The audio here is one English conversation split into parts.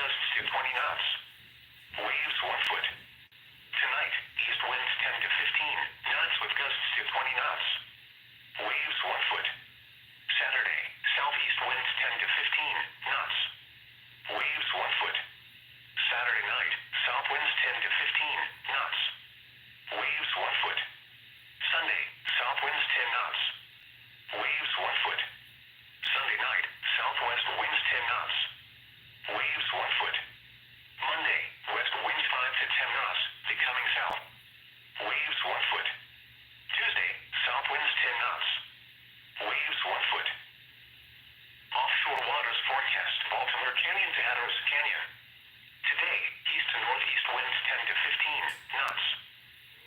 gusts to 20 knots. Waves 1 foot. Tonight, east winds 10 to 15 knots with gusts to 20 knots. Waves 1 foot. Saturday, southeast winds 10 to 15 knots. Waves 1 foot. Saturday night, south winds 10 to 15 knots. Waves 1 foot. Sunday, south winds 10 knots. Waves 1 foot. Sunday night, southwest winds 10 knots. Waves 1 foot. Monday, west winds 5 to 10 knots, becoming south. Waves 1 foot. Tuesday, south winds 10 knots. Waves 1 foot. Offshore waters forecast, Baltimore Canyon to Hatteras Canyon. Today, east to northeast winds 10 to 15 knots.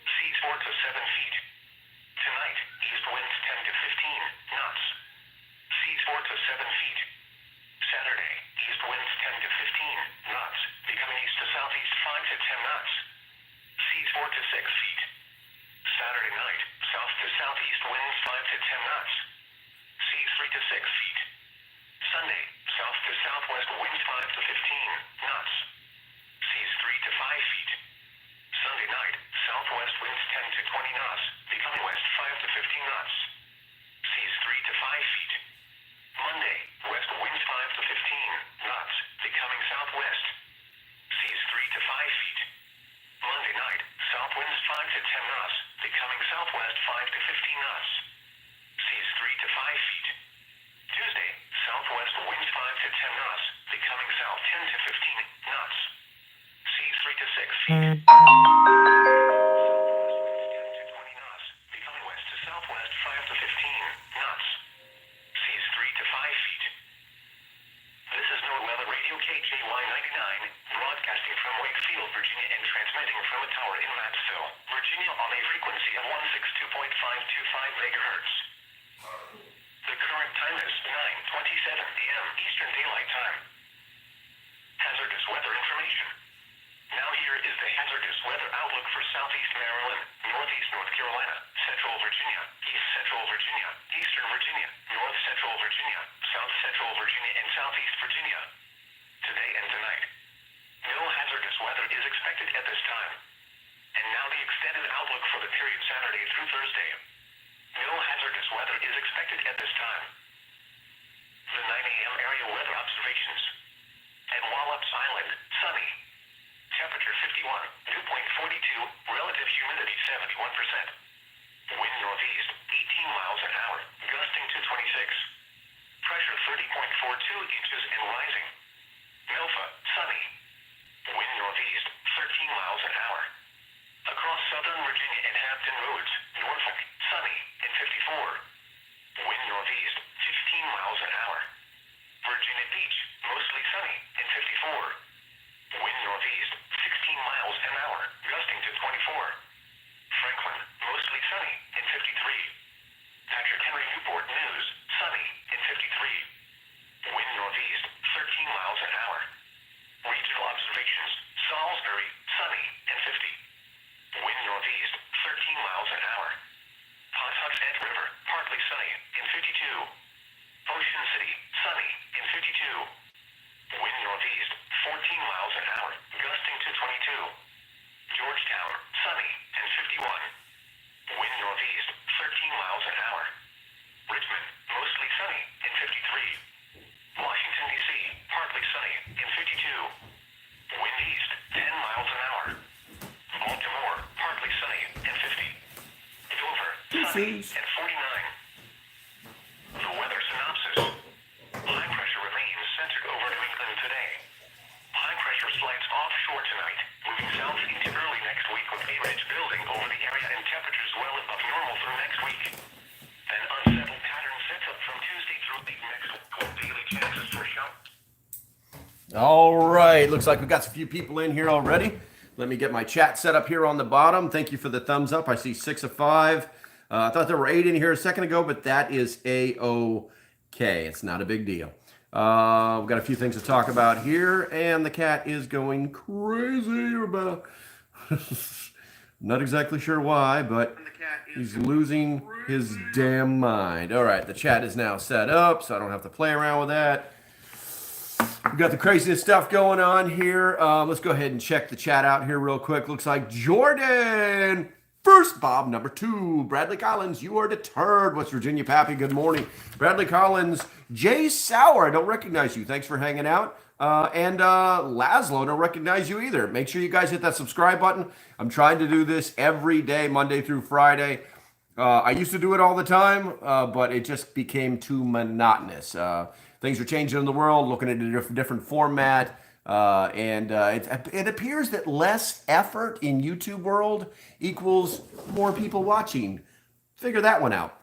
Seas 4 to 7 feet. Tonight, east winds 10 to 15 knots. Seas 4 to 7 feet. Saturday, east winds 10 to 15 knots, becoming east to southeast 5 to 10 knots. Seas 4 to 6 feet. Saturday night, south to southeast winds 5 to 10 knots. Seas 3 to 6 feet. Sunday, south to southwest winds 5 to 15 knots. Seas 3 to 5 feet. Sunday night, southwest winds 10 to 20 knots, becoming west 5 to 15 knots. Seas 3 to 5 feet. Monday, west winds 5 to 15 knots, becoming southwest. Seas 3 to 5 feet. Monday night, south winds 5 to 10 knots, becoming southwest 5 to 15 knots. Seas 3 to 5 feet. Tuesday, southwest winds 5 to 10 knots, becoming south 10 to 15 knots. Seas 3 to 6 feet. Southwest winds 10 to 20 knots, becoming west to southwest 5 to 15 knots. Seas 3 to 5 feet. This is NOAA Weather Radio KJY99, broadcasting from Wakefield, Virginia and transmitting from a tower in Mattsville, Virginia on a frequency of 162.525 MHz. The current time is 9:27 a.m. Eastern Daylight Time. Hazardous weather information. Now here is the hazardous weather outlook for southeast Maryland, northeast North Carolina, central Virginia, east central Virginia, eastern Virginia, north central Virginia, south central Virginia, and southeast Virginia. Today and tonight. No hazardous weather is expected at this time. And now the extended outlook for the period Saturday through Thursday. No hazardous weather is expected at this time. The 9 a.m. area weather observations. At Wallops Island, sunny. Temperature 51, dew point 42, relative humidity 71%. Wind northeast, 18 miles an hour, gusting to 26. Pressure 30.42 inches and rising. Milfa, sunny. Wind northeast, 13 miles an hour. Across southern Virginia and Hampton Roads, Norfolk, sunny, and 54. Wind northeast, 15 miles an hour. Virginia Beach, mostly sunny, and 54. Wind northeast, 16 miles an hour, gusting to 24. Franklin, mostly sunny, and 53. Patrick Henry Newport News, sunny, and 53. Wind northeast, 13 miles an hour. Regional observations, Salisbury, sunny, and 50. Wind northeast, 13 miles an hour. Pawtuxet River, partly sunny, and 52. Ocean City, sunny, and 52. Wind northeast, 14 miles an hour, gusting to 22. Georgetown, sunny, and 51. Wind northeast, 13 miles an hour. Richmond, mostly sunny, and 53. Washington, D.C., partly sunny, and 52. Wind east, 10 miles an hour. Baltimore, partly sunny, and 50. Dover, sunny, and 49. The weather synopsis. High pressure remains centered over New England today. High pressure slides offshore tonight, moving south into early next week with a ridge building over the area and temperatures well above normal through next week. An unsettled pattern sets up from Tuesday through the next week with daily chances for showers. All right, looks like we've got a few people in here already. Let me get my chat set up here on the bottom. Thank you for the thumbs up. I see 6 of 5. I thought there were 8 in here a second ago, but that is A-OK. It's not a big deal. We've got a few things to talk about here, and the cat is going crazy about. Not exactly sure why, but he's losing his damn mind. All right, the chat is now set up, so I don't have to play around with that. We got the craziest stuff going on here. Let's go ahead and check the chat out here real quick. Looks like Jordan. First, Bob, number 2. Bradley Collins, you are deterred. West Virginia Pappy, good morning. Bradley Collins, Jay Sauer, I don't recognize you. Thanks for hanging out. And Laszlo, don't recognize you either. Make sure you guys hit that subscribe button. I'm trying to do this every day, Monday through Friday. I used to do it all the time, but it just became too monotonous. Things are changing in the world, looking at a different format. And it appears that less effort in YouTube world equals more people watching. Figure that one out.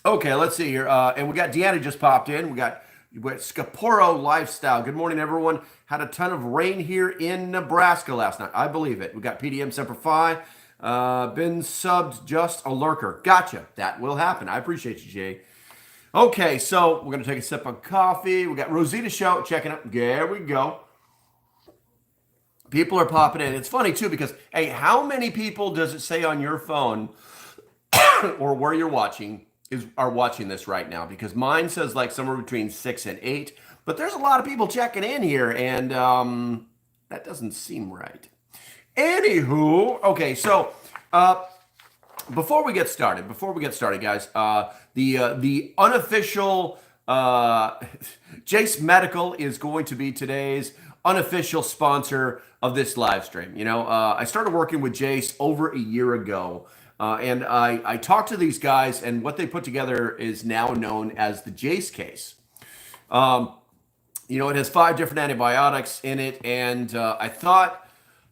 Okay, let's see here. And we got Deanna just popped in. We got Scaporo Lifestyle. Good morning, everyone. Had a ton of rain here in Nebraska last night. I believe it. We got PDM Semper Fi. Been subbed, just a lurker. Gotcha. That will happen. I appreciate you, Jay. Okay, so we're going to take a sip of coffee. We got Rosita Show checking up. There we go. People are popping in. It's funny, too, because, hey, how many people does it say on your phone or where you're watching are watching this right now? Because mine says like somewhere between 6 and 8. But there's a lot of people checking in here, and that doesn't seem right. Anywho, okay, so before we get started, guys, the unofficial Jace Medical is going to be today's unofficial sponsor of this live stream. You know, I started working with Jace over a year ago, and I talked to these guys, and what they put together is now known as the Jace case. You know, it has 5 different antibiotics in it, and I thought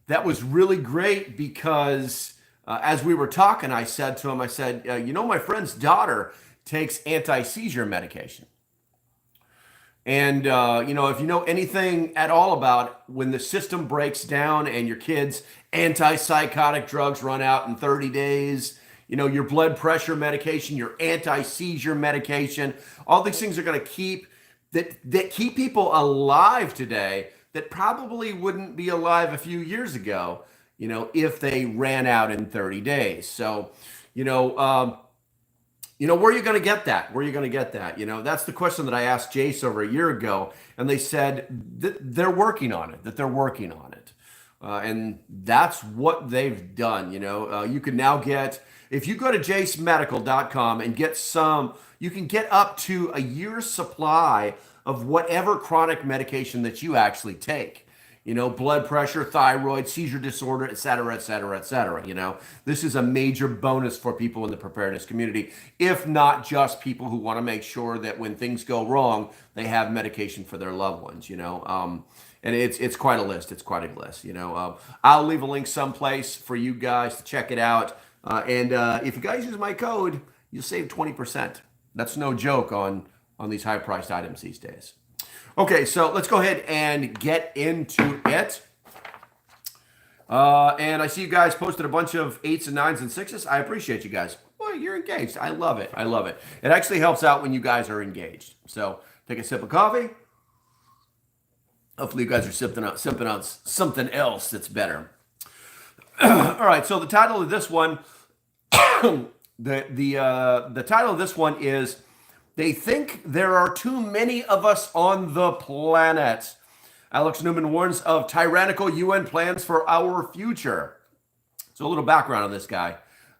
that was really great because as we were talking, I said to him, you know, my friend's daughter takes anti-seizure medication. And, you know, if you know anything at all about when the system breaks down and your kid's antipsychotic drugs run out in 30 days, you know, your blood pressure medication, your anti-seizure medication, all these things are going to keep people alive today that probably wouldn't be alive a few years ago, you know, if they ran out in 30 days. So, you know, where are you going to get that? You know, that's the question that I asked Jace over a year ago, and they said that they're working on it. And that's what they've done. You know, you can now get, if you go to jacemedical.com and you can get up to a year's supply of whatever chronic medication that you actually take. You know, blood pressure, thyroid, seizure disorder, et cetera, et cetera, et cetera. You know, this is a major bonus for people in the preparedness community, if not just people who want to make sure that when things go wrong, they have medication for their loved ones, you know. And it's quite a list. You know, I'll leave a link someplace for you guys to check it out. And if you guys use my code, you'll save 20%. That's no joke on these high-priced items these days. Okay, so let's go ahead and get into it. And I see you guys posted a bunch of 8s and 9s and 6s. I appreciate you guys. Well, you're engaged. I love it. It actually helps out when you guys are engaged. So take a sip of coffee. Hopefully you guys are sipping on something else that's better. All right, so the title of this one, the title of this one is, "They Think There Are Too Many of Us on the Planet." Alex Newman warns of tyrannical UN plans for our future. So a little background on this guy.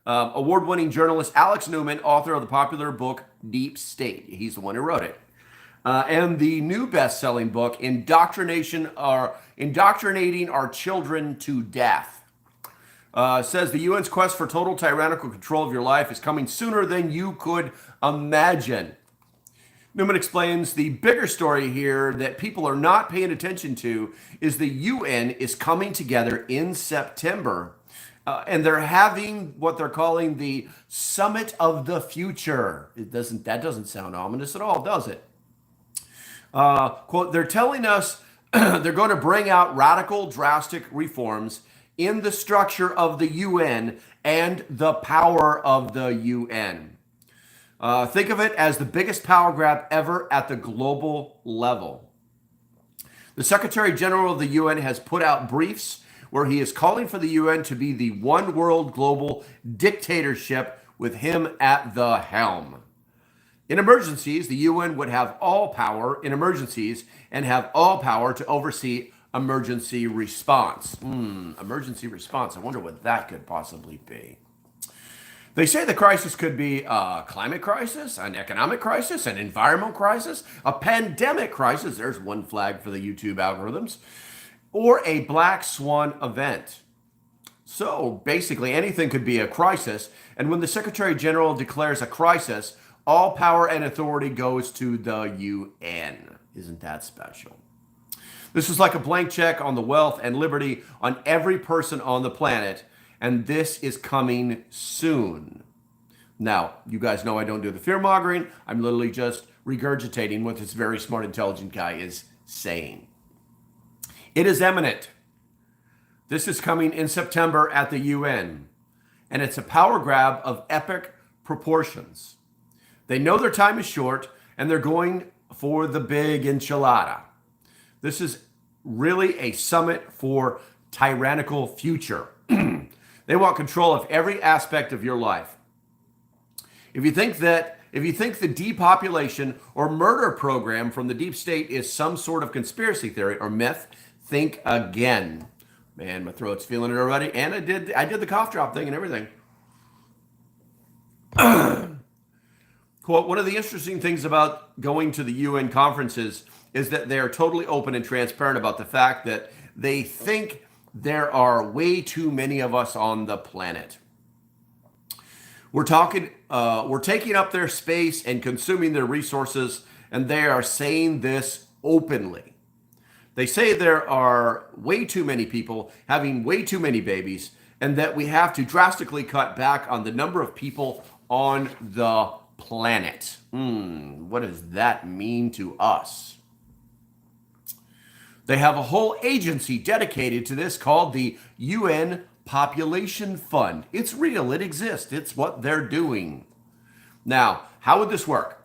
Award-winning journalist Alex Newman, author of the popular book Deep State. He's the one who wrote it. And the new best-selling book, Indoctrinating Our Children to Death. Says the UN's quest for total tyrannical control of your life is coming sooner than you could imagine. Newman explains the bigger story here that people are not paying attention to is the UN is coming together in September. And they're having what they're calling the Summit of the Future. That doesn't sound ominous at all, does it? Quote, they're telling us they're going to bring out radical, drastic reforms in the structure of the UN and the power of the UN. Think of it as the biggest power grab ever at the global level. The Secretary General of the UN has put out briefs where he is calling for the UN to be the one world global dictatorship with him at the helm. In emergencies, the UN would have all power in emergencies and have all power to oversee emergency response. Emergency response. I wonder what that could possibly be. They say the crisis could be a climate crisis, an economic crisis, an environmental crisis, a pandemic crisis. There's one flag for the YouTube algorithms. Or a black swan event. So basically anything could be a crisis. And when the Secretary General declares a crisis, all power and authority goes to the UN. Isn't that special? This is like a blank check on the wealth and liberty on every person on the planet. And this is coming soon. Now, you guys know I don't do the fear-mongering. I'm literally just regurgitating what this very smart, intelligent guy is saying. It is imminent. This is coming in September at the UN. And it's a power grab of epic proportions. They know their time is short, and they're going for the big enchilada. This is really a summit for tyrannical future. They want control of every aspect of your life. If you think the depopulation or murder program from the deep state is some sort of conspiracy theory or myth, think again. Man, my throat's feeling it already. And I did the cough drop thing and everything. Quote, one of the interesting things about going to the UN conferences is that they are totally open and transparent about the fact that they think there are way too many of us on the planet. We're taking up their space and consuming their resources, and they are saying this openly. They say there are way too many people having way too many babies, and that we have to drastically cut back on the number of people on the planet. What does that mean to us? They have a whole agency dedicated to this called the UN Population Fund. It's real. It exists. It's what they're doing. Now, how would this work?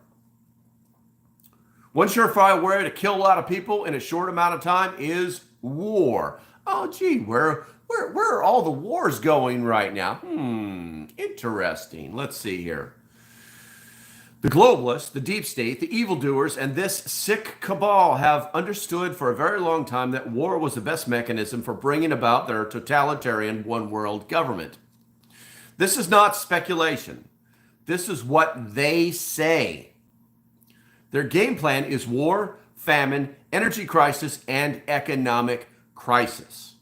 One surefire way to kill a lot of people in a short amount of time is war. Oh, gee, where are all the wars going right now? Interesting. Let's see here. The globalists, the deep state, the evildoers, and this sick cabal have understood for a very long time that war was the best mechanism for bringing about their totalitarian one-world government. This is not speculation. This is what they say. Their game plan is war, famine, energy crisis, and economic crisis.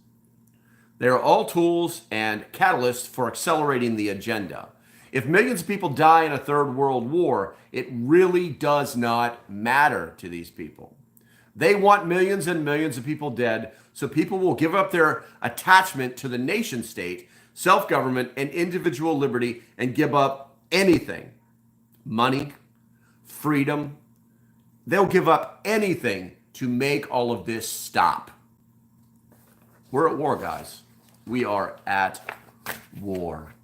They are all tools and catalysts for accelerating the agenda. If millions of people die in a third world war, it really does not matter to these people. They want millions and millions of people dead, so people will give up their attachment to the nation state, self-government, and individual liberty and give up anything. Money, freedom. They'll give up anything to make all of this stop. We're at war, guys. We are at war.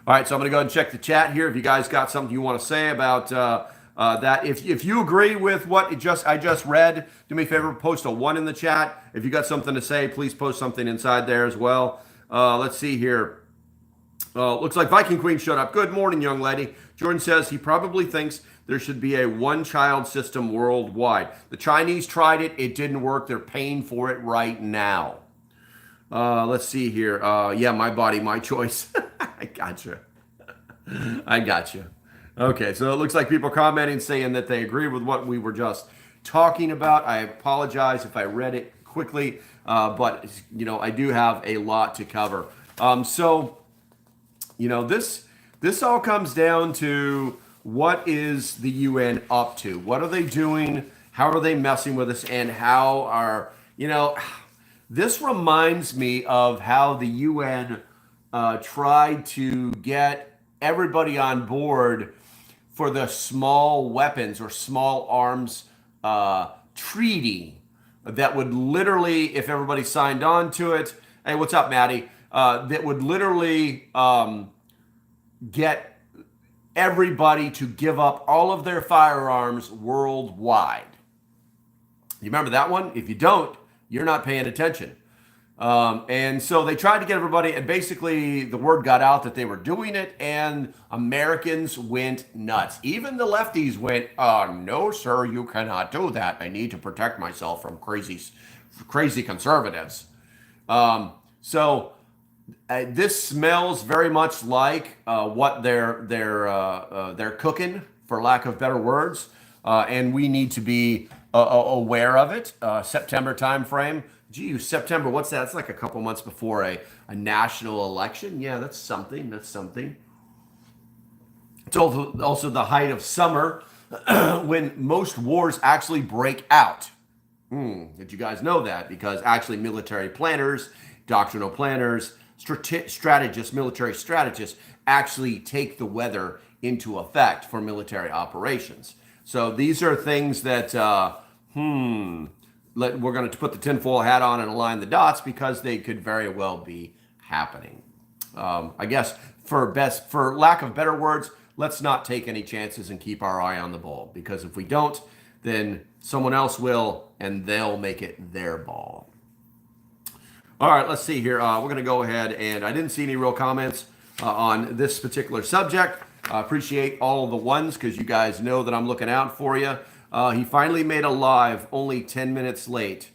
All right, so I'm going to go ahead and check the chat here. If you guys got something you want to say about that, if you agree with what I just read, do me a favor, post a 1 in the chat. If you got something to say, please post something inside there as well. Let's see here. Looks like Viking Queen showed up. Good morning, young lady. Jordan says he probably thinks there should be a one-child system worldwide. The Chinese tried it. It didn't work. They're paying for it right now. Let's see here. Yeah, my body, my choice. I gotcha. I gotcha. Okay, so it looks like people are commenting saying that they agree with what we were just talking about. I apologize if I read it quickly, but I do have a lot to cover. This all comes down to what is the UN up to? What are they doing? How are they messing with us? And how are, this reminds me of how the UN tried to get everybody on board for the small weapons or small arms treaty that would literally, if everybody signed on to it, hey, what's up, Maddie? That would literally get everybody to give up all of their firearms worldwide. You remember that one? If you don't, you're not paying attention. And so they tried to get everybody, and basically the word got out that they were doing it, and Americans went nuts. Even the lefties went, no, sir, you cannot do that. I need to protect myself from crazy conservatives. So this smells very much like what they're cooking, for lack of better words, and we need to be aware of it. September timeframe. Gee, September. What's that? It's like a couple months before a national election. Yeah, that's something. That's something. It's also the height of summer when most wars actually break out. Did you guys know that? Because actually, military planners, doctrinal planners, strategists, military strategists actually take the weather into effect for military operations. So these are things that, we're going to put the tinfoil hat on and align the dots because they could very well be happening. I guess for lack of better words, let's not take any chances and keep our eye on the ball, because if we don't, then someone else will, and they'll make it their ball. All right, let's see here. We're going to go ahead, and I didn't see any real comments on this particular subject. I appreciate all the ones because you guys know that I'm looking out for you. He finally made a live, only 10 minutes late.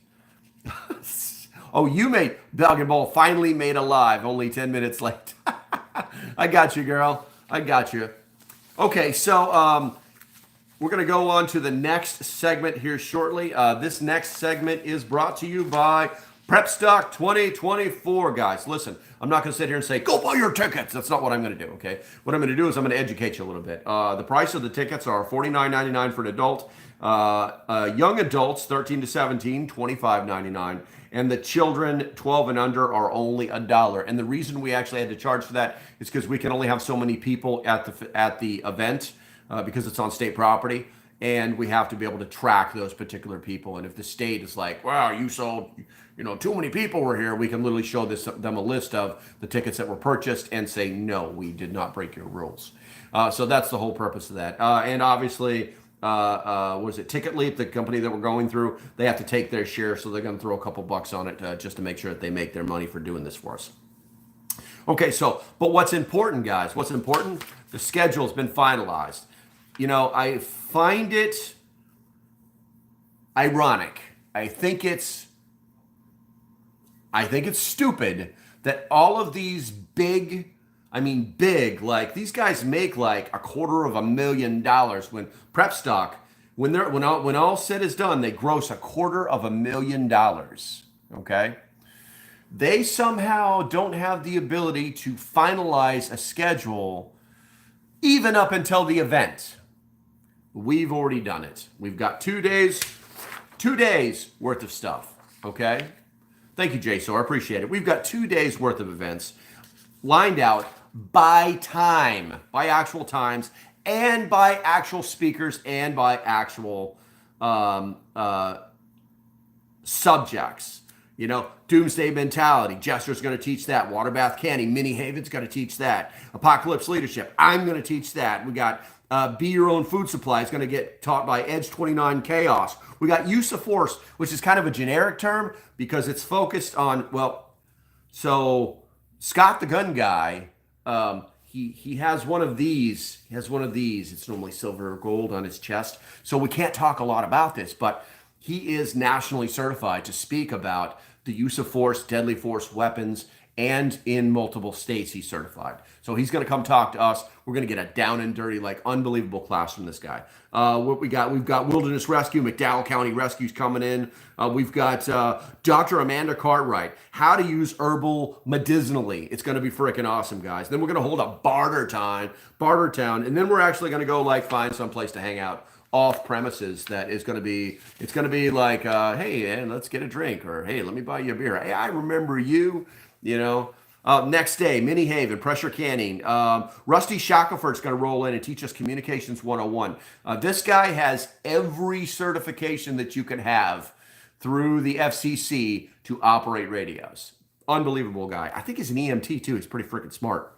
Oh, you made Dog and Ball finally made a live, only 10 minutes late. I got you, girl. I got you. Okay, so we're going to go on to the next segment here shortly. This next segment is brought to you by Prepstock 2024, guys. Listen, I'm not going to sit here and say, go buy your tickets. That's not what I'm going to do, okay? What I'm going to do is I'm going to educate you a little bit. The price of the tickets are $49.99 for an adult. Young adults, 13 to 17, $25.99. And the children, 12 and under, are only $1. And the reason we actually had to charge for that is because we can only have so many people at the event because it's on state property. And we have to be able to track those particular people. And if the state is like, wow, you sold, too many people were here, we can literally show them a list of the tickets that were purchased and say, no, we did not break your rules. So that's the whole purpose of that. And obviously, was it Ticket Leap, the company that we're going through, they have to take their share, so they're going to throw a couple bucks on it just to make sure that they make their money for doing this for us. Okay, but what's important, guys? What's important? The schedule's been finalized. I find it ironic. I think it's stupid that all of these big, like these guys make like $250,000 when Prepstock, when all said is done, they gross $250,000. Okay. They somehow don't have the ability to finalize a schedule even up until the event. We've already done it. We've got 2 days worth of stuff. Okay. Thank you, Jay. So I appreciate it. We've got 2 days worth of events lined out by time, by actual times, and by actual speakers, and by actual subjects. Doomsday mentality. Jester's going to teach that. Waterbath Canning. Minnie Haven's going to teach that. Apocalypse leadership. I'm going to teach that. We got Be Your Own Food Supply is going to get taught by Edge 29 Chaos. We got use of force, which is kind of a generic term because it's focused on, so Scott the gun guy, he has one of these. He has one of these. It's normally silver or gold on his chest. So we can't talk a lot about this, but he is nationally certified to speak about the use of force, deadly force weapons, and in multiple states he's certified. So he's going to come talk to us. We're going to get a down and dirty, like unbelievable class from this guy. What we've got Wilderness Rescue, McDowell County Rescue's coming in. We've got Dr. Amanda Cartwright, how to use herbal medicinally. It's going to be freaking awesome, guys. Then we're going to hold a Barter Town, and then we're actually going to go find some place to hang out off premises that is going to be, it's going to be like, hey, man, let's get a drink, or hey, let me buy you a beer. Hey, I remember you. Next day, Minnie Haven, pressure canning. Rusty Shackelford's going to roll in and teach us Communications 101. This guy has every certification that you can have through the FCC to operate radios. Unbelievable guy. I think he's an EMT too. He's pretty freaking smart.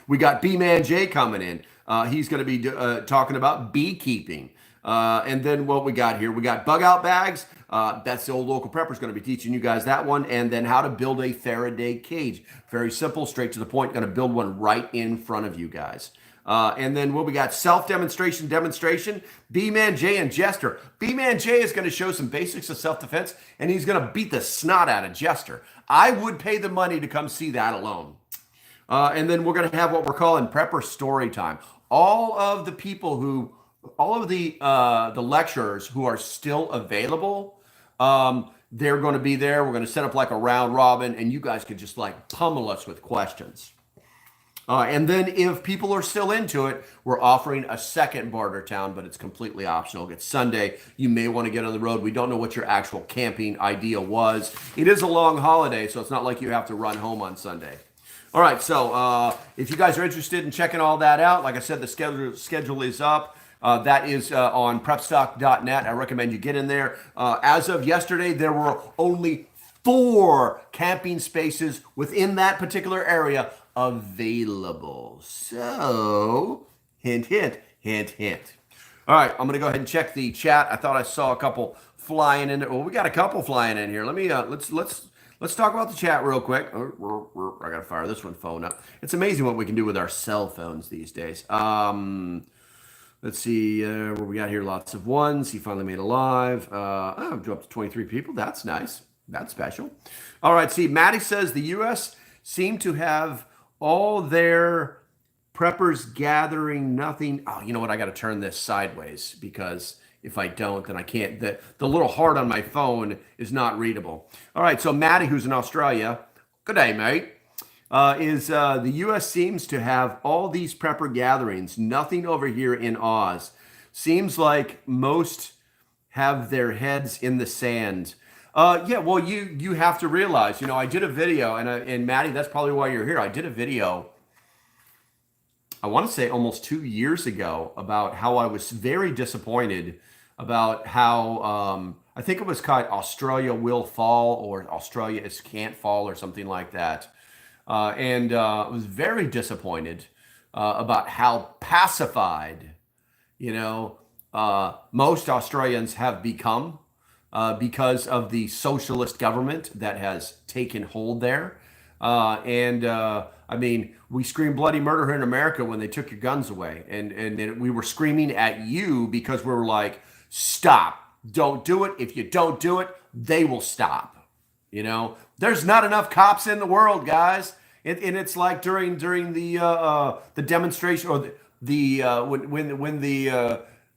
We got B-Man J coming in. He's going to be talking about beekeeping. And then what we got here, we got bug out bags. That's the old local prepper is going to be teaching you guys that one, and then how to build a Faraday cage. Very simple, straight to the point. Going to build one right in front of you guys. And then what we got, self-demonstration, B-Man J and Jester. B-Man J is going to show some basics of self-defense, and he's going to beat the snot out of Jester. I would pay the money to come see that alone. And then we're going to have what we're calling Prepper Story Time. All of the people who, all of the lecturers who are still available, they're going to be there. We're going to set up like a round robin, and you guys could just like pummel us with questions. And then if people are still into it, we're offering a second barter town, but it's completely optional. It's Sunday. You may want to get on the road. We don't know what your actual camping idea was. It is a long holiday, so it's not like you have to run home on Sunday. All right, so if you guys are interested in checking all that out, like I said, the schedule is up. That is on prepstock.net. I recommend you get in there. As of yesterday, there were only 4 camping spaces within that particular area available. So, hint, hint, hint, hint. All right, I'm gonna go ahead and check the chat. I thought I saw a couple flying in. Well, we got a couple flying in here. Let me let's talk about the chat real quick. I gotta fire this phone up. It's amazing what we can do with our cell phones these days. Let's see what we got here. Lots of ones. He finally made a live. Oh, drew up to 23 people. That's nice. That's special. All right. See, Maddie says the U.S. seem to have all their preppers gathering nothing. Oh, you know what? I got to turn this sideways because if I don't, then I can't. The little heart on my phone is not readable. All right. So Maddie, who's in Australia, good day, mate. The U.S. seems to have all these prepper gatherings, nothing over here in Oz. Seems like most have their heads in the sand. Yeah, well, you have to realize, you know, I did a video, and Maddie, that's probably why you're here. I did a video, I want to say almost 2 years ago, about how I was very disappointed about how, I think it was called Australia Will Fall, or Australia is Can't Fall, or something like that. And I was very disappointed about how pacified, you know, most Australians have become. Because of the socialist government that has taken hold there. I mean, we screamed bloody murder here in America when they took your guns away. And we were screaming at you because we were like, stop, don't do it. If you don't do it, they will stop. You know, there's not enough cops in the world, guys. And it's like during the demonstration, or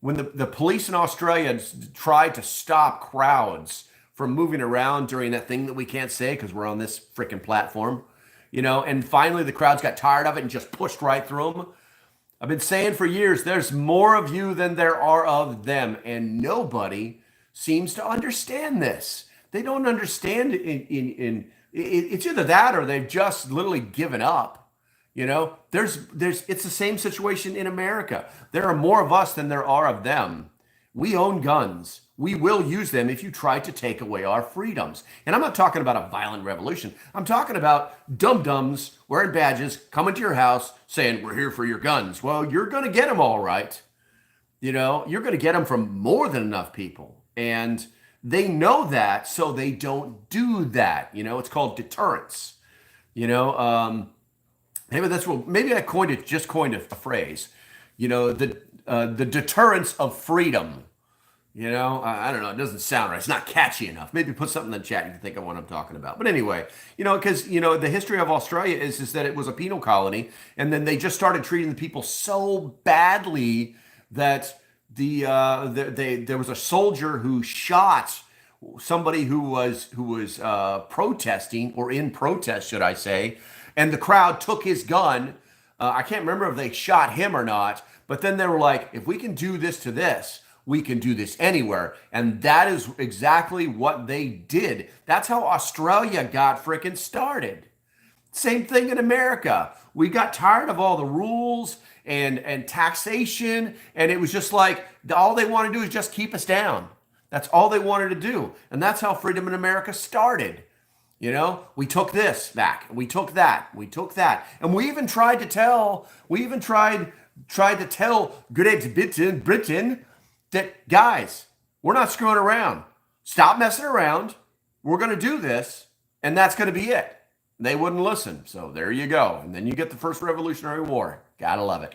when the police in Australia tried to stop crowds from moving around during that thing that we can't say because we're on this freaking platform, you know, and finally the crowds got tired of it and just pushed right through them. I've been saying for years, there's more of you than there are of them, and nobody seems to understand this. They don't understand it's either that or they've just literally given up. You know, it's the same situation in America. There are more of us than there are of them. We own guns. We will use them if you try to take away our freedoms. And I'm not talking about a violent revolution. I'm talking about dum-dums wearing badges, coming to your house saying, we're here for your guns. Well, you're going to get them all right. You know, you're going to get them from more than enough people. And they know that, so they don't do that. You know, it's called deterrence. You know, maybe I coined a phrase, you know, the deterrence of freedom. You know, I don't know. It doesn't sound right. It's not catchy enough. Maybe put something in the chat if you think of what I'm talking about. But anyway, you know, because, you know, the history of Australia is that it was a penal colony, and then they just started treating the people so badly that there was a soldier who shot somebody who was protesting, or in protest, should I say, and the crowd took his gun. I can't remember if they shot him or not, but then they were like, if we can do this to this, we can do this anywhere. And that is exactly what they did. That's how Australia got frickin' started. Same thing in America. We got tired of all the rules and taxation, and it was just like, all they want to do is just keep us down. That's all they wanted to do. And that's how freedom in America started. You know, we took this back, we took that, we took that. And we even tried to tell Great Britain that, guys, we're not screwing around. Stop messing around. We're going to do this, and that's going to be it. They wouldn't listen. So there you go. And then you get the first Revolutionary War. Gotta love it.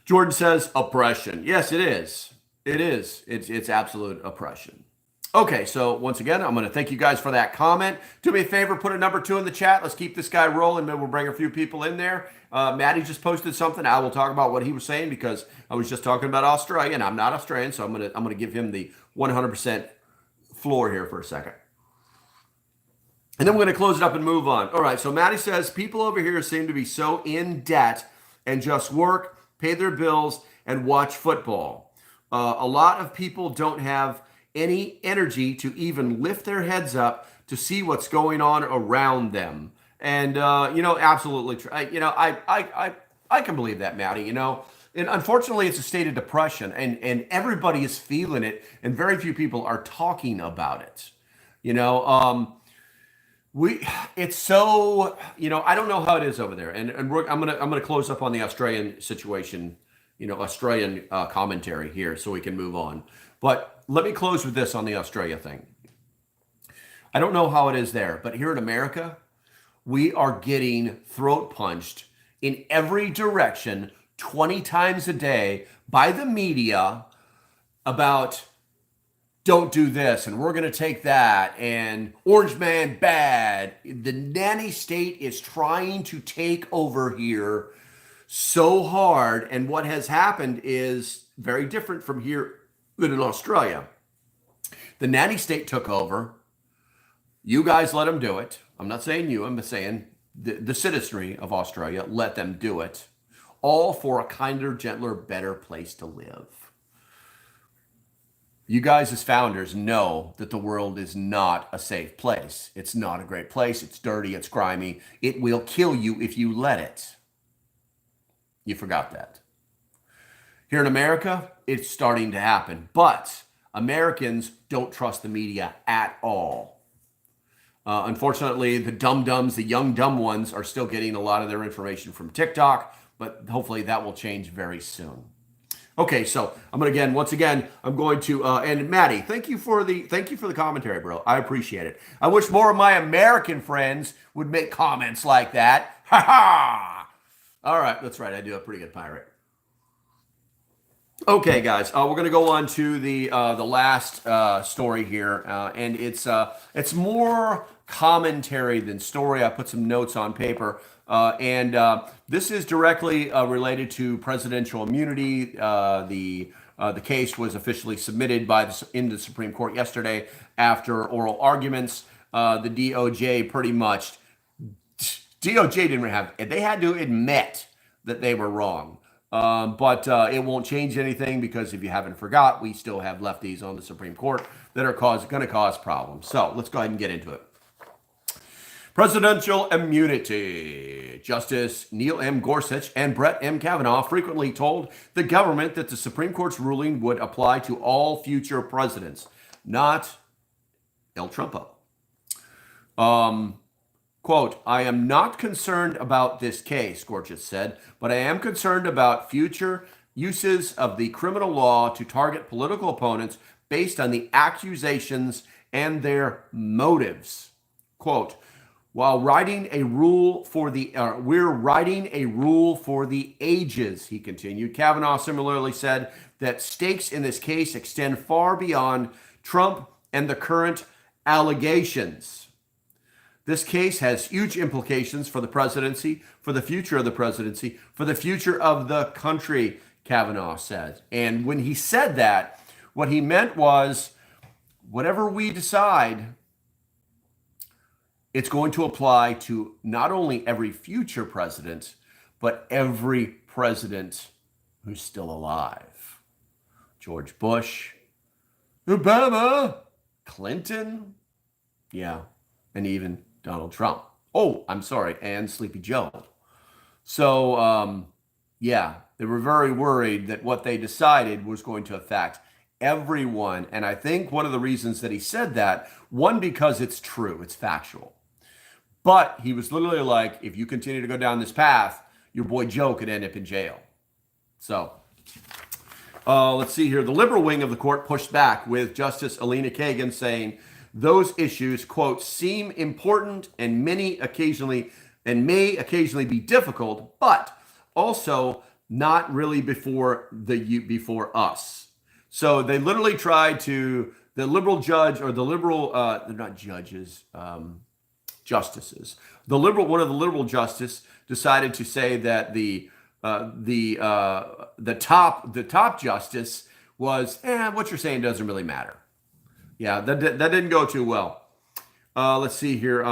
Jordan says oppression. Yes, it is. It is. It's absolute oppression. Okay, so once again, I'm going to thank you guys for that comment. Do me a favor, put a number 2 in the chat. Let's keep this guy rolling. Maybe we'll bring a few people in there. Maddie just posted something. I will talk about what he was saying because I was just talking about Australia, and I'm not Australian, so I'm gonna give him the 100% floor here for a second. And then we're going to close it up and move on. All right, so Maddie says, people over here seem to be so in debt and just work, pay their bills, and watch football. A lot of people don't have any energy to even lift their heads up to see what's going on around them. And, absolutely true. I can believe that, Maddie, And unfortunately, it's a state of depression, and everybody is feeling it, and very few people are talking about it. It's so, I don't know how it is over there, and I'm gonna close up on the Australian situation, Australian commentary here, so we can move on. But let me close with this on the Australia thing. I don't know how it is there, but here in America, we are getting throat punched in every direction 20 times a day by the media about don't do this and we're going to take that and Orange Man bad. The nanny state is trying to take over here so hard, and what has happened is very different from here than in Australia. The nanny state took over. You guys let them do it. I'm not saying you, I'm saying the citizenry of Australia let them do it, all for a kinder, gentler, better place to live. You guys as founders know that the world is not a safe place. It's not a great place. It's dirty. It's grimy. It will kill you if you let it. You forgot that. Here in America, it's starting to happen. But Americans don't trust the media at all. Unfortunately, the dum-dums, the young dumb ones, are still getting a lot of their information from TikTok, but hopefully that will change very soon. Okay, so I'm going to, and Maddie, thank you for the commentary, bro. I appreciate it. I wish more of my American friends would make comments like that. Ha ha! All right, that's right. I do a pretty good pirate. Okay, guys, we're going to go on to the last story here, and it's more commentary than story. I put some notes on paper. And this is directly related to presidential immunity. The case was officially submitted in the Supreme Court yesterday after oral arguments. The DOJ they had to admit that they were wrong. But it won't change anything because if you haven't forgot, we still have lefties on the Supreme Court that are going to cause problems. So let's go ahead and get into it. Presidential immunity. Justice Neil M. Gorsuch and Brett M. Kavanaugh frequently told the government that the Supreme Court's ruling would apply to all future presidents, not El Trumpo. Quote, I am not concerned about this case, Gorsuch said, but I am concerned about future uses of the criminal law to target political opponents based on the accusations and their motives. Quote, while writing a rule for we're writing a rule for the ages, he continued. Kavanaugh similarly said that stakes in this case extend far beyond Trump and the current allegations. This case has huge implications for the presidency, for the future of the presidency, for the future of the country, Kavanaugh said. And when he said that, what he meant was whatever we decide, it's going to apply to not only every future president, but every president who's still alive. George Bush, Obama, Clinton, yeah, and even Donald Trump. Oh, I'm sorry, and Sleepy Joe. So, they were very worried that what they decided was going to affect everyone. And I think one of the reasons that he said that, one, because it's true, it's factual. But he was literally like, if you continue to go down this path, your boy Joe could end up in jail. So Let's see here. The liberal wing of the court pushed back with Justice Alina Kagan saying those issues, quote, seem important and may occasionally be difficult, but also not really before us. So they literally tried to, the liberal judge or the liberal, they're not judges, justices. One of the liberal justice decided to say that the top justice was, what you're saying doesn't really matter. Yeah, that didn't go too well. Let's see here.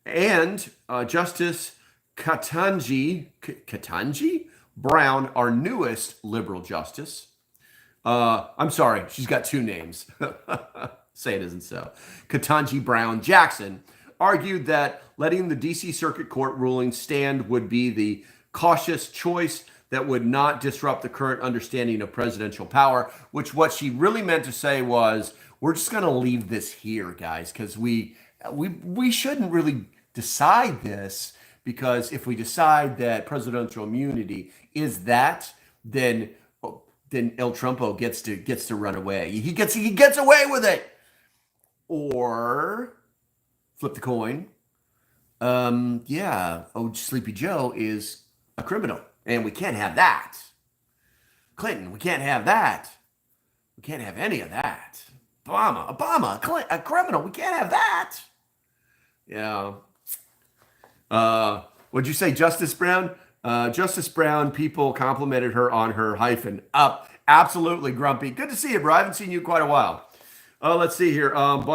And Justice Ketanji Brown, our newest liberal justice. I'm sorry, she's got two names. Say it isn't so. Ketanji Brown Jackson argued that letting the DC Circuit Court ruling stand would be the cautious choice that would not disrupt the current understanding of presidential power, which what she really meant to say was, we're just going to leave this here, guys, because we shouldn't really decide this, because if we decide that presidential immunity is that, then El Trumpo gets to run away. He gets away with it. Or flip the coin. Sleepy Joe is a criminal, and we can't have that. Clinton, we can't have that. We can't have any of that. Obama, a criminal, we can't have that. Yeah. What'd you say, Justice Brown? Justice Brown, people complimented her on her hyphen. Up. Absolutely, Grumpy. Good to see you, bro. I haven't seen you in quite a while. Let's see here. Let me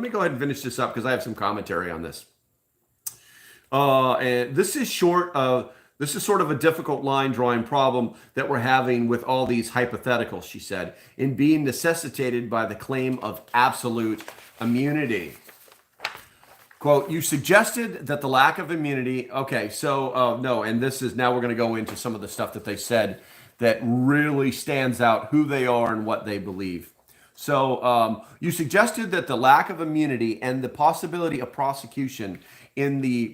go ahead and finish this up because I have some commentary on this. And this is sort of a difficult line drawing problem that we're having with all these hypotheticals, she said, in being necessitated by the claim of absolute immunity. Quote, you suggested that the lack of immunity. Okay, so no, and this is now we're going to go into some of the stuff that they said that really stands out who they are and what they believe. So you suggested that the lack of immunity and the possibility of prosecution in the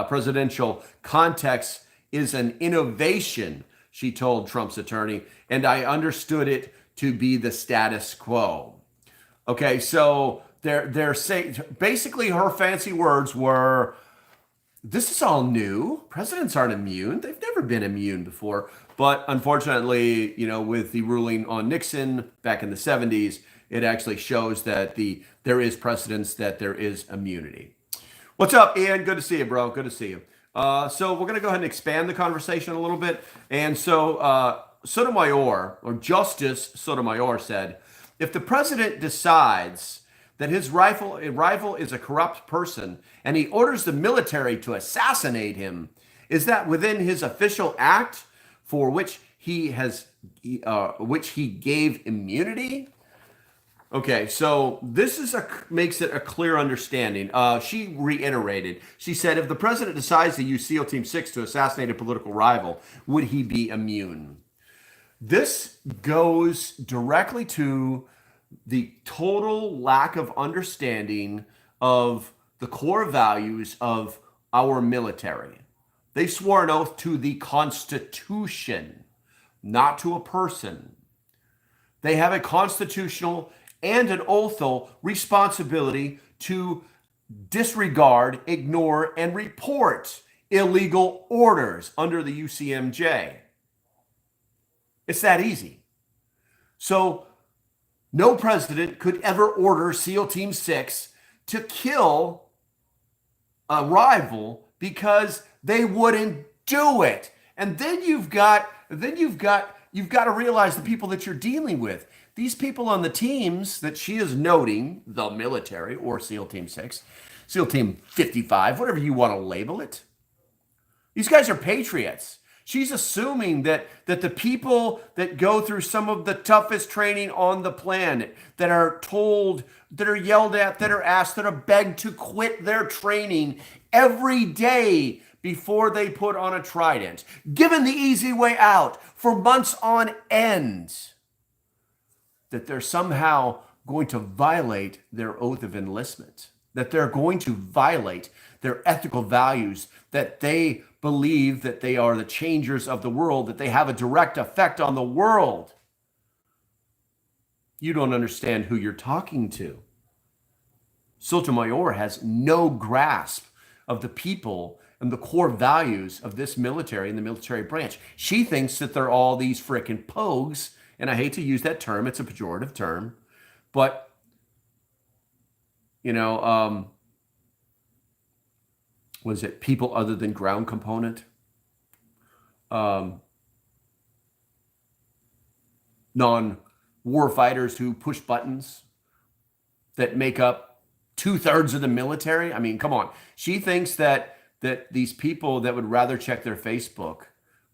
presidential context is an innovation, she told Trump's attorney, and I understood it to be the status quo. Okay, so they're saying, basically her fancy words were, this is all new. Presidents aren't immune. They've never been immune before. But unfortunately, with the ruling on Nixon back in the 70s, it actually shows that there is precedence that there is immunity. What's up, Ian? Good to see you, bro. Good to see you. So we're going to go ahead and expand the conversation a little bit. And so Sotomayor, or Justice Sotomayor, said, if the president decides that his rival is a corrupt person and he orders the military to assassinate him, is that within his official act for which he gave immunity? Okay, so this makes it a clear understanding. She reiterated. She said, if the president decides to use SEAL Team 6 to assassinate a political rival, would he be immune? This goes directly to the total lack of understanding of the core values of our military. They swore an oath to the Constitution, not to a person. They have a constitutional and an oathal responsibility to disregard, ignore, and report illegal orders under the UCMJ. It's that easy. So no president could ever order SEAL Team 6 to kill a rival because they wouldn't do it. And then you've got to realize the people that you're dealing with. These people on the teams that she is noting, the military or SEAL Team 6, SEAL Team 55, whatever you want to label it. These guys are patriots. She's assuming that the people that go through some of the toughest training on the planet, that are told, that are yelled at, that are asked, that are begged to quit their training every day before they put on a trident, given the easy way out for months on end, that they're somehow going to violate their oath of enlistment, that they're going to violate their ethical values that they believe that they are the changers of the world, that they have a direct effect on the world. You don't understand who you're talking to. Sotomayor has no grasp of the people and the core values of this military and the military branch. She thinks that they're all these frickin' pogues, and I hate to use that term, it's a pejorative term, but, was it people other than ground component? Non-war fighters who push buttons that make up 2/3 of the military? I mean, come on. She thinks that these people that would rather check their Facebook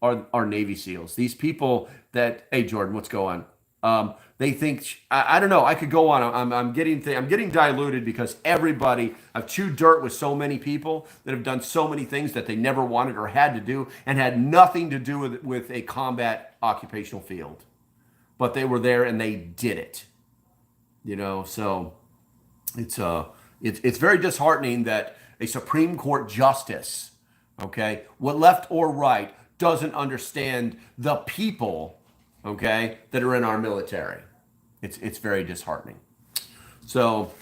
are Navy SEALs. These people that, hey Jordan, what's going on? They think, I don't know. I could go on. I'm getting diluted because I've chewed dirt with so many people that have done so many things that they never wanted or had to do and had nothing to do with a combat occupational field, but they were there and they did it. So it's very disheartening that a Supreme Court justice, okay, what left or right, doesn't understand the people, okay, that are in our military. It's very disheartening. So,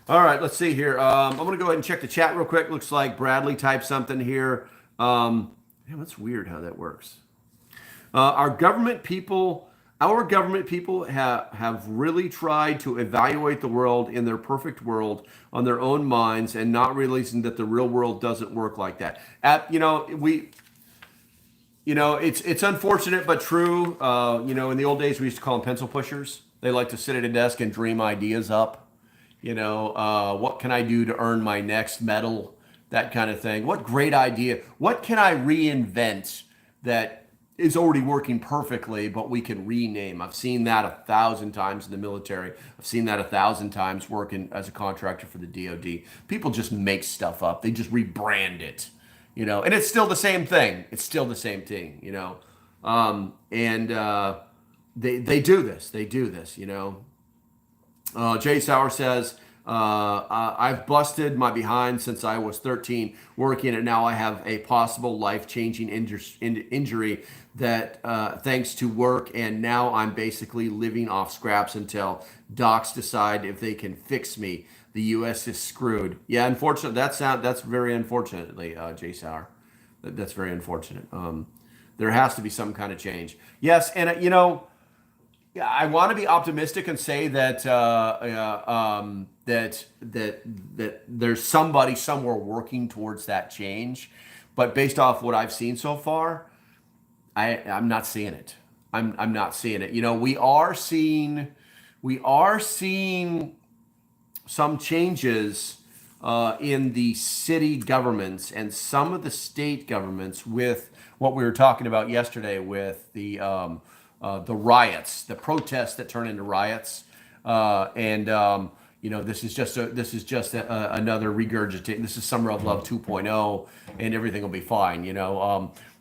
all right, let's see here. I'm going to go ahead and check the chat real quick. Looks like Bradley typed something here. That's weird how that works. Our government people have really tried to evaluate the world in their perfect world on their own minds and not realizing that the real world doesn't work like that. It's unfortunate but true. In the old days we used to call them pencil pushers. They like to sit at a desk and dream ideas up. What can I do to earn my next medal? That kind of thing. What great idea. What can I reinvent that is already working perfectly, but we can rename? I've seen that 1,000 times in the military. I've seen that 1,000 times working as a contractor for the DoD. People just make stuff up. They just rebrand it, and it's still the same thing. It's still the same thing, they do this. They do this, Jay Sauer says, I've busted my behind since I was 13 working, and now I have a possible life-changing injury that thanks to work, and now I'm basically living off scraps until docs decide if they can fix me. The U.S. is screwed. Yeah, unfortunately, that's very unfortunately, Jay Sauer. That's very unfortunate. There has to be some kind of change. Yes, and yeah, I want to be optimistic and say that that there's somebody somewhere working towards that change, but based off what I've seen so far, I'm not seeing it. I'm not seeing it. We are seeing some changes in the city governments and some of the state governments with what we were talking about yesterday with the riots, the protests that turn into riots, this is just another regurgitate. This is Summer of Love 2.0, and everything will be fine.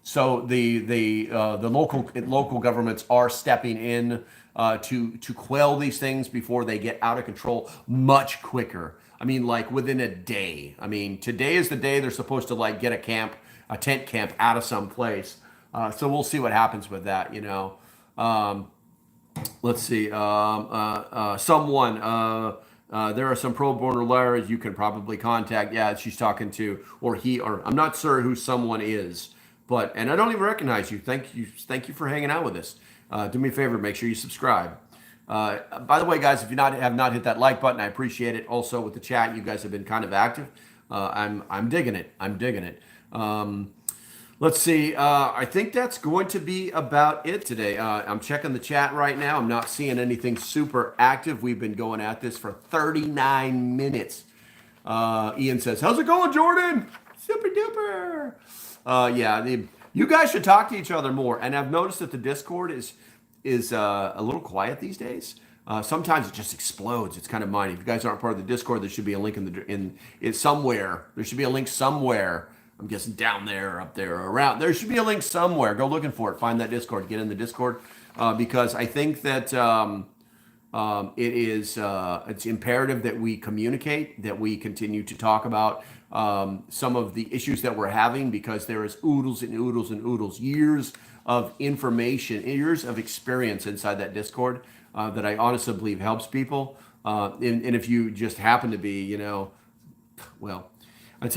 So the local governments are stepping in to quell these things before they get out of control much quicker. I mean, like within a day. I mean, today is the day they're supposed to get a tent camp out of some place. So we'll see what happens with that. Let's see. There are some pro bono lawyers you can probably contact. Yeah, she's talking to, or I'm not sure who someone is, and I don't even recognize you. Thank you for hanging out with us. Do me a favor, make sure you subscribe. By the way, guys, if you have not hit that like button, I appreciate it. Also with the chat, you guys have been kind of active. I'm digging it. Let's see. I think that's going to be about it today. I'm checking the chat right now. I'm not seeing anything super active. We've been going at this for 39 minutes. Ian says, "How's it going, Jordan?" Super duper. You guys should talk to each other more. And I've noticed that the Discord is a little quiet these days. Sometimes it just explodes. It's kind of minor. If you guys aren't part of the Discord, there should be a link in somewhere. There should be a link somewhere. I'm guessing down there, up there, or around. There should be a link somewhere. Go looking for it. Find that Discord. Get in the Discord because I think that It's imperative that we communicate, that we continue to talk about some of the issues that we're having, because there is oodles and oodles and oodles, years of information, years of experience inside that Discord that I honestly believe helps people. And if you just happen to be, well, I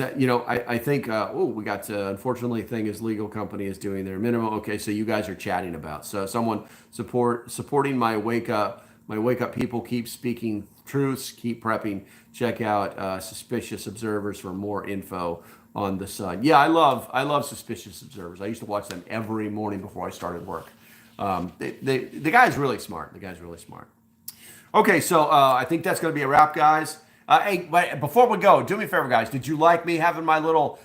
think, we got, unfortunately, thing is legal company is doing their minimum. Okay, so you guys are chatting about. So someone supporting my wake up people, keep speaking truths, keep prepping. Check out Suspicious Observers for more info on the sun. Yeah, I love Suspicious Observers. I used to watch them every morning before I started work. The guy's really smart. The guy's really smart. Okay, so I think that's going to be a wrap, guys. Hey, but before we go, do me a favor, guys. Did you like me having my little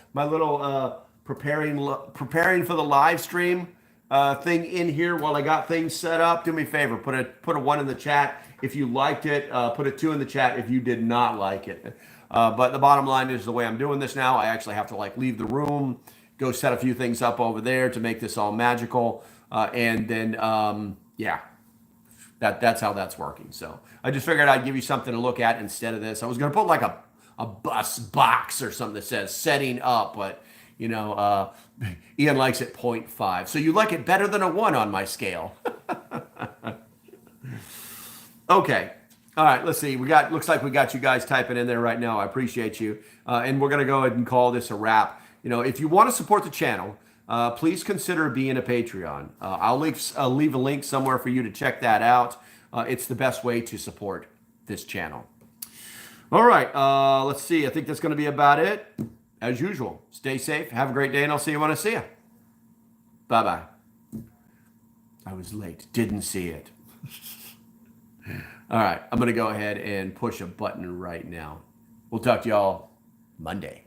preparing for the live stream thing in here while I got things set up? Do me a favor, put a 1 in the chat if you liked it. Put a 2 in the chat if you did not like it. But the bottom line is, the way I'm doing this now, I actually have to leave the room, go set a few things up over there to make this all magical, and then yeah. That's how that's working. So I just figured I'd give you something to look at instead of this. I was going to put a bus box or something that says setting up, but Ian likes it 0.5. So you like it better than a 1 on my scale. Okay. All right. Let's see. Looks like we got you guys typing in there right now. I appreciate you. And we're going to go ahead and call this a wrap. If you want to support the channel, please consider being a Patreon. I'll leave a link somewhere for you to check that out. It's the best way to support this channel. All right, let's see. I think that's going to be about it. As usual, stay safe. Have a great day, and I'll see you when I see you. Bye-bye. I was late. Didn't see it. All right, I'm going to go ahead and push a button right now. We'll talk to y'all Monday.